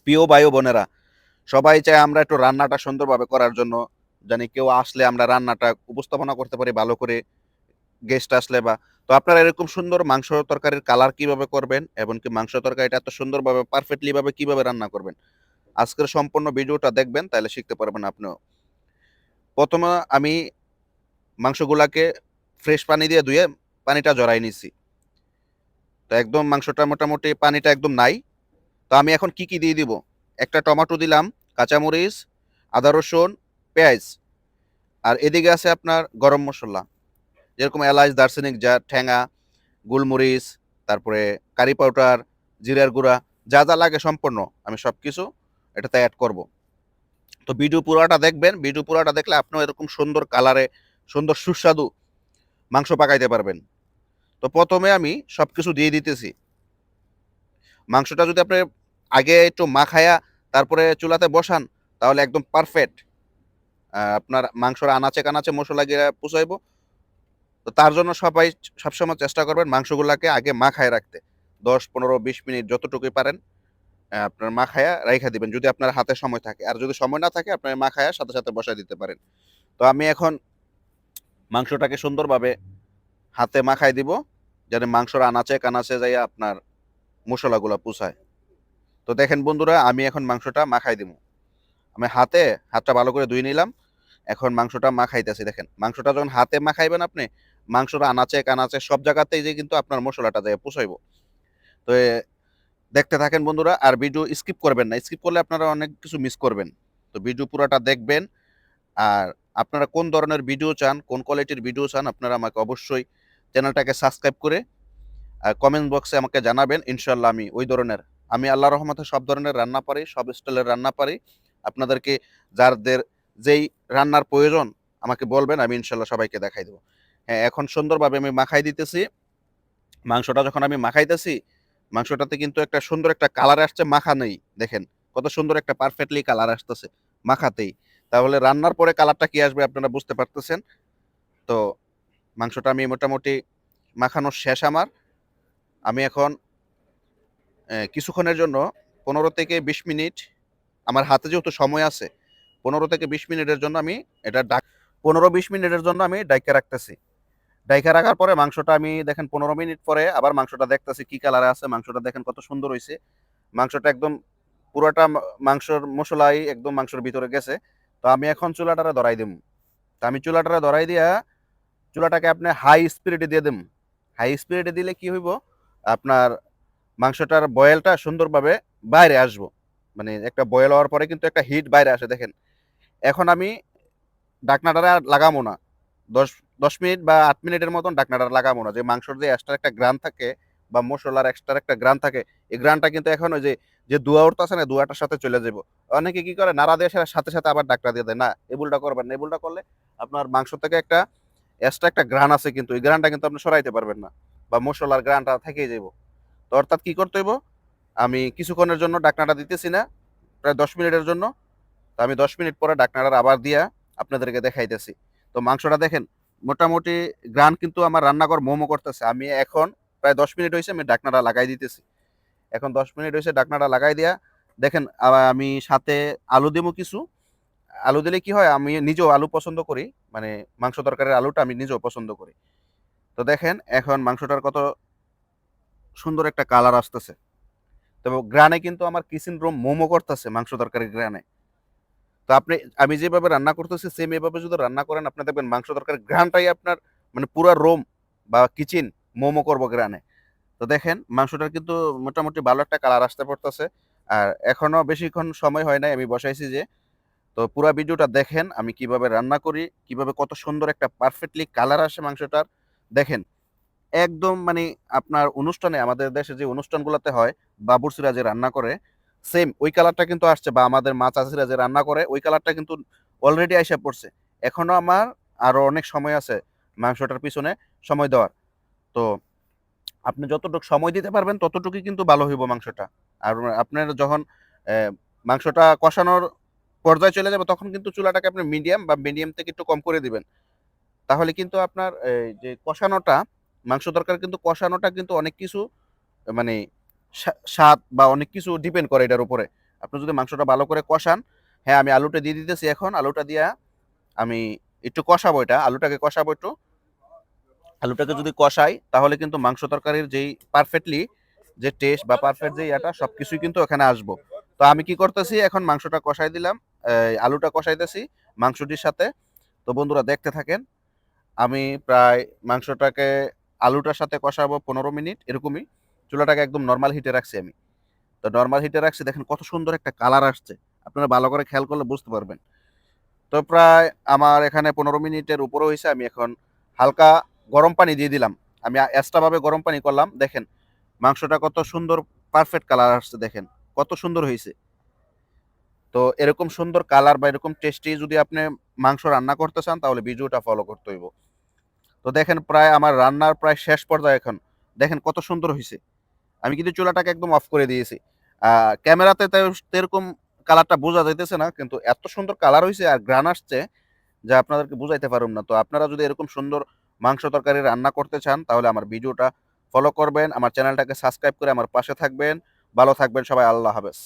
প্রিয় ভাই ও বোনেরা, সবাই চায় আমরা একটু রান্নাটা সুন্দরভাবে করার জন্য, জানি কেউ আসলে আমরা রান্নাটা উপস্থাপনা করতে পারি ভালো করে, গেস্ট আসলে বা। তো আপনারা এরকম সুন্দর মাংস তরকারির কালার কিভাবে করবেন এবং কি মাংস তরকারিটা এত সুন্দরভাবে পারফেক্টলি ভাবে কিভাবে রান্না করবেন, আজকের সম্পূর্ণ ভিডিওটা দেখবেন, তাহলে শিখতে পারবেন আপনিও। প্রথমে আমি মাংসগুলাকে ফ্রেশ পানি দিয়ে ধুয়ে পানিটা জড়াই নিছি। তো একদম মাংসটা মোটামুটি পানিটা একদম নাই। তো আমি এখন কি কি দিয়ে দিব? একটা টমেটো দিলাম, কাঁচামরিচ, আদা রসুন, পেঁয়াজ, আর এদিকে আছে আপনার গরম মশলা, যেরকম এলাচ, দারচিনি, যা ঠেঙা, গোলমরিচ, তারপরে কারি পাউডার, জিরার গুঁড়া, যা যা লাগে সম্পূর্ণ আমি সব কিছু এটাতে অ্যাড করব। তো ভিডিও পুরাটা দেখবেন, ভিডিও পুরাটা দেখলে আপনিও এরকম সুন্দর কালারে, সুন্দর সুস্বাদু মাংস পাকাইতে পারবেন। তো প্রথমে আমি সব কিছু দিয়ে দিতেছি। মাংসটা যদি আপনি আগে একটু মাখায়া তারপরে চুলাতে বসান, তাহলে একদম পারফেক্ট আপনার মাংসর আনাচে কানাচে মশলা গিয়ে পুষাইব। তো তার জন্য সবাই সবসময় চেষ্টা করবেন মাংসগুলাকে আগে মাখায় রাখতে। 10, 15, 20 মিনিট যতটুকুই পারেন আপনার মাখায়া রাইখা দিবেন, যদি আপনার হাতে সময় থাকে। আর যদি সময় না থাকে, আপনার মাখায়া সাথে সাথে বসায় দিতে পারেন। তো আমি এখন মাংসটাকে সুন্দরভাবে হাতে মাখায় দিব, যেন মাংসর আনাচে কানাচে যাইয়া আপনার মশলাগুলা পুষায়। তো দেখেন বন্ধুরা, আমি এখন মাংসটা মাখাই দিব। আমি হাতটা ভালো করে ধুয়ে নিলাম। এখন মাংসটা মাখাইতেছি। দেখেন মাংসটা যখন হাতে মাখাইবেন আপনি, মাংসর আনাচে কানাচে সব জায়গাতেই যে কিন্তু আপনার মশলাটা যায় পুষাইব। তো দেখতে থাকেন বন্ধুরা, আর ভিডিও স্কিপ করবেন না, স্কিপ করলে আপনারা অনেক কিছু মিস করবেন। তো ভিডিও পুরোটা দেখবেন। আর আপনারা কোন ধরনের ভিডিও চান, কোন কোয়ালিটির ভিডিও চান, আপনারা আমাকে অবশ্যই চ্যানেলটাকে সাবস্ক্রাইব করে কমেন্ট বক্সে আমাকে জানাবেন। ইনশাল্লাহ আমি ওই ধরনের, আমি আল্লাহ রহমতে সব ধরনের রান্না পারি, সব স্টাইলের রান্না পারি। আপনাদেরকে যাদের যেই রান্নার প্রয়োজন আমাকে বলবেন, আমি ইনশাল্লাহ সবাইকে দেখাই দেবো। হ্যাঁ, এখন সুন্দরভাবে আমি মাখাই দিতেছি। মাংসটা যখন আমি মাখাইতেছি, মাংসটাতে কিন্তু একটা সুন্দর একটা কালার আসছে মাখা নেই। দেখেন কত সুন্দর একটা পারফেক্টলি কালার আসতেছে মাখাতেই। তাহলে রান্নার পরে কালারটা কি আসবে আপনারা বুঝতে পারতেছেন। তো মাংসটা আমি মোটামুটি মাখানো শেষ আমার। আমি এখন কিছুক্ষণের জন্য 15 থেকে 20 মিনিট, আমার হাতে যেহেতু সময় আছে, 15 থেকে 20 মিনিটের জন্য আমি এটা 15-20 মিনিটের জন্য আমি ডাইকা রাখতেছি। ডাইকা রাখার পরে মাংসটা আমি দেখেন 15 মিনিট পরে আবার মাংসটা দেখতেছি কি কালারে আছে। মাংসটা দেখেন কত সুন্দর হয়েছে। মাংসটা একদম পুরোটা মাংসর মশলাই একদম মাংসের ভিতরে গেছে। তো আমি এখন চুলাটারে ধরাই দিম। তো আমি চুলাটারে ধরাই দিয়া চুলাটাকে আপনি হাই স্পিডে দিয়ে দিম। হাই স্পিডে দিলে কি হইব, আপনার মাংসটার বয়েলটা সুন্দরভাবে বাইরে আসবো। মানে একটা বয়েল হওয়ার পরে কিন্তু একটা হিট বাইরে আসে দেখেন। এখন আমি ঢাকনাটা আর লাগামো না। 10 10 মিনিট বা 8 মিনিটের মতন ঢাকনাটা লাগামো না। যে মাংসর যে এক্সট্রা একটা গ্রান থাকে বা মশলার এক্সট্রা একটা গ্রান থাকে, এই গ্রানটা কিন্তু এখন ওই যে যে ধোঁয়া উঠতেছে না, ধোঁয়াটার সাথে চলে যাবো। অনেকে কি করে নাড়া দিয়ে সাথে সাথে আবার ঢাকনা দিয়ে দেয়। না, এবুলটা করবেন না। এবুলটা করলে আপনার মাংস থেকে একটা এক্সট্রা একটা গ্রান আছে, কিন্তু এই গ্রানটা কিন্তু আপনি সরাইতে পারবেন না, বা মশলার গ্রানটা থেকেই যাবো। তো অর্থাৎ কি করতে হইব, আমি কিছুক্ষণের জন্য ঢাকনাটা দিতেছি না, প্রায় 10 মিনিটের জন্য। তো আমি 10 মিনিট পরে ঢাকনাটা আবার দিয়া আপনাদেরকে দেখাইতেছি। তো মাংসটা দেখেন মোটামুটি গ্রান কিন্তু আমার রান্নাঘর মোমো করতেছে। আমি এখন প্রায় 10 মিনিট হয়েছে আমি ঢাকনাটা লাগাই দিতেছি। এখন 10 মিনিট হয়েছে ঢাকনাটা লাগাই দিয়া দেখেন আমি সাথে আলু দেবো কিছু। আলু দিলে কি হয়, আমি নিজেও আলু পছন্দ করি, মানে মাংস তরকারির আলুটা আমি নিজেও পছন্দ করি। তো দেখেন এখন মাংসটার কত সুন্দর একটা কালার আসতেছে। তবে গ্রানে কিন্তু আমার কিচেন রুম মোমো করতেছে মাংস তরকারির গ্রানে। তো আমি যেভাবে রান্না করতেছি সেম এভাবে যদি রান্না করেন, আপনি দেখবেন মাংস তরকারির ঘ্রাণটাই আপনার মানে পুরো রুম বা কিচেন মোমো করবো গ্রানে। তো দেখেন মাংসটার কিন্তু মোটামুটি ভালো একটা কালার আসতে পড়তেছে। আর এখনো বেশিক্ষণ সময় হয় নাই, আমি বসাইছি যে। তো পুরো ভিডিওটা দেখেন আমি কিভাবে রান্না করি, কিভাবে কত সুন্দর একটা পারফেক্টলি কালার আসে মাংসটার। দেখেন একদম মানে আপনার অনুষ্ঠানে, আমাদের দেশে যে অনুষ্ঠানগুলোতে হয়, বাবুর্চিরা যে রান্না করে সেম ওই কালারটা কিন্তু আসছে, বা আমাদের মা চাচিরা যে রান্না করে ওই কালারটা কিন্তু অলরেডি আইসা পড়ছে। এখনো আমার আরো অনেক সময় আছে মাংসটার পিছনে সময় দেওয়ার। তো আপনি যতটুকু সময় দিতে পারবেন ততটুকুই কিন্তু ভালো হইব মাংসটা। আর আপনার যখন মাংসটা কষানোর পর্যায়ে চলে যাবে, তখন কিন্তু চুলাটাকে আপনি মিডিয়াম বা মিডিয়াম থেকে একটু কম করে দিবেন। তাহলে কিন্তু আপনার যে কষানোটা, মাংস তরকারি কিন্তু কষানোটা কিন্তু অনেক কিছু মানে স্বাদ বা অনেক কিছু ডিপেন্ড করে এটার উপরে। আপনি যদি মাংসটা ভালো করে কষান, হ্যাঁ, আমি আলুটা দিয়ে দিতেছি এখন। আলুটা দিয়া আমি একটু কষাবো এটা। আলুটাকে কষাবো একটু। আলুটাকে যদি কষাই তাহলে কিন্তু মাংস তরকারির যেই পারফেক্টলি যে টেস্ট বা পারফেক্ট যে ইয়াটা সবকিছুই কিন্তু এখানে আসবো। তো আমি কি করতেছি এখন মাংসটা কষাই দিলাম, আলুটা কষাইতেছি মাংসটির সাথে। তো বন্ধুরা দেখতে থাকেন। আমি প্রায় মাংসটাকে আলুটার সাথে কষাবো 15 মিনিট এরকমই। চুলাটাকে একদম নর্মাল হিটে রাখছি আমি। তো নর্মাল হিটে রাখছি, দেখেন কত সুন্দর একটা কালার আসছে। আপনারা ভালো করে খেয়াল করলে বুঝতে পারবেন। তো প্রায় আমার এখানে 15 মিনিটের উপরে হয়েছে। আমি এখন হালকা গরম পানি দিয়ে দিলাম। আমি এক্সট্রা ভাবে গরম পানি করলাম। দেখেন মাংসটা কত সুন্দর পারফেক্ট কালার আসছে, দেখেন কত সুন্দর হয়েছে। তো এরকম সুন্দর কালার বা এরকম টেস্টি যদি আপনি মাংস রান্না করতে চান তাহলে ভিডিওটা ফলো করতে হইব। তো দেখেন প্রায় আমার রান্নার প্রায় শেষ পর্যায়ে এখন। দেখেন কত সুন্দর হয়েছে। আমি কিন্তু চুলাটাকে একদম অফ করে দিয়েছি। ক্যামেরাতে এরকম কালারটা বোঝা যাইতেছে না, কিন্তু এত সুন্দর কালার হয়েছে আর গ্রান আসছে যা আপনাদেরকে বুঝাইতে পারুম না। তো আপনারা যদি এরকম সুন্দর মাংস তরকারি রান্না করতে চান তাহলে আমার ভিডিওটা ফলো করবেন, আমার চ্যানেলটাকে সাবস্ক্রাইব করে আমার পাশে থাকবেন। ভালো থাকবেন সবাই। আল্লাহ হাফেজ।